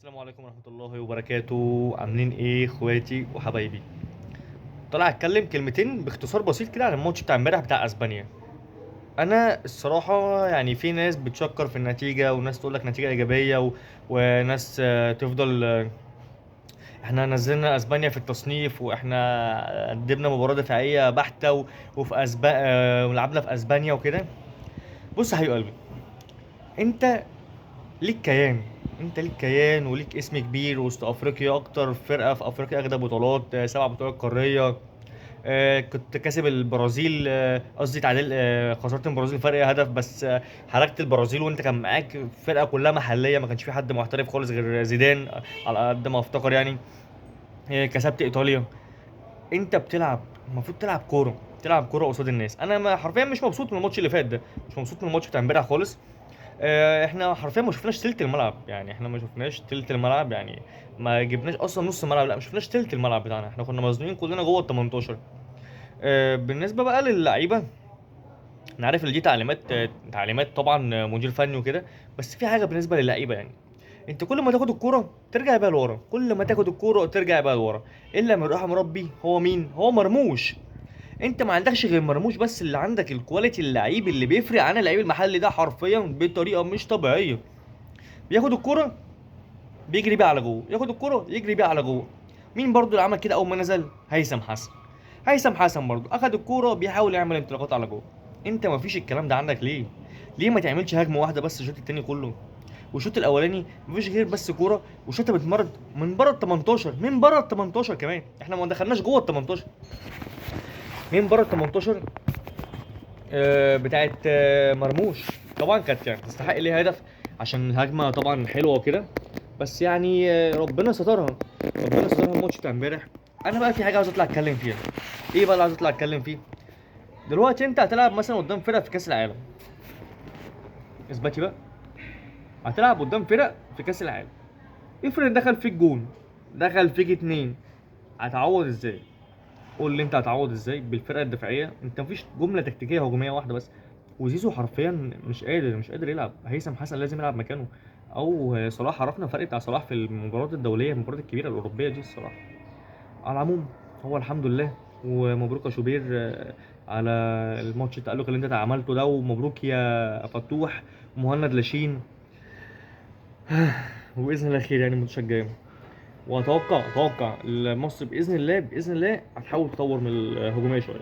السلام عليكم ورحمة الله وبركاته. عاملين ايه اخواتي وحبايبي؟ طلع اتكلم كلمتين باختصار بسيط كده عن الماتش بتاع امبارح بتاع اسبانيا. انا الصراحة يعني في ناس بتشكر في النتيجة وناس تقول لك نتيجة ايجابية وناس تفضل احنا نزلنا اسبانيا في التصنيف واحنا قدمنا مباراة دفاعية بحتة وفي ولعبنا في اسبانيا وكده. بص يا حبيب قلبي، انت ليك كيان، انت ليك كيان وليك اسم كبير وسط افريقيا، اكتر فرقه في افريقيا اخدة بطولات، 7 بطولات قاريه. كنت كاسب البرازيل، قصدي تعادل، خسرت من البرازيل فرق هدف بس. حركت البرازيل وانت كان معاك فرقه كلها محليه، ما كانش في حد محترف خالص غير زيدان على قد ما افتكر يعني. كسبت ايطاليا. انت بتلعب، المفروض تلعب كوره، تلعب كوره قصاد الناس. انا ما حرفيا مش مبسوط من الماتش اللي فات ده، مش مبسوط من الماتش بتاع امبارح خالص. احنا حرفيا ما شفناش تلت الملعب، يعني احنا ما شفناش تلت الملعب، يعني ما جبناش اصلا نص الملعب، لا ما شفناش تلت الملعب بتاعنا، احنا كنا مزنوقين كلنا جوه ال 18. بالنسبه بقى للعيبه، انا عارف ان دي تعليمات، تعليمات طبعا مدير فني وكده، بس في حاجه بالنسبه للعيبه يعني. انت كل ما تاخد الكوره ترجع بيها لورا، كل ما تاخد الكوره ترجع بيها لورا، الا من رحم ربي. هو مين؟ هو مرموش. انت ما عندكش غير مرموش بس اللي عندك الكواليتي، اللعيب اللي بيفرق عن اللعيب المحلي ده حرفيا بطريقه مش طبيعيه. بياخد الكرة بيجري بيها على جوه، ياخد الكرة يجري بيها على جوه. مين برضو اللي عمل كده اول ما نزل؟ هيثم حسن. هيثم حسن برضو اخد الكرة بيحاول يعمل انطلاقات على جوه. انت ما فيش الكلام ده عندك ليه؟ ليه ما تعملش هجمة واحدة بس الشوط التاني كله؟ والشوط الاولاني مفيش غير بس كوره وشوطه بتمرد من بره ال 18، من بره ال 18 كمان، احنا ما دخلناش جوه ال 18، من بره ال 18. بتاعت مرموش. طبعا كانت يعني تستحق ليها هدف عشان الهجمه طبعا حلوه وكده، بس يعني ربنا سترها، ربنا سترها الماتش بتاع امبارح. انا بقى في حاجه عاوز اطلع اتكلم فيها. ايه بقى اللي عاوز اطلع اتكلم فيه؟ دلوقتي انت هتلعب مثلا قدام فرق في كاس العالم، اثبتي بقى. هتلعب قدام فرق في كاس العالم، افرض دخل فيك جون، دخل فيك اتنين، هتعوض ازاي؟ قول لي انت هتعوض ازاي بالفرقه الدفاعيه؟ انت مفيش جمله تكتيكيه هجوميه واحده بس. وزيزو حرفيا مش قادر يلعب. هيثم حسن لازم يلعب مكانه، او صلاح. عرفنا الفرق بتاع صلاح في المباريات الدوليه، المباريات الكبيره الاوروبيه دي الصراحه. على العموم، هو الحمد لله ومبروك يا شوبير على الماتش التألق اللي انت عملته ده، ومبروك يا فتوح ومهند لاشين. وباذن الله خير يعني الماتش الجاي. واتوقع مصر باذن الله باذن الله هتحاول تطور من الهجوميه شويه.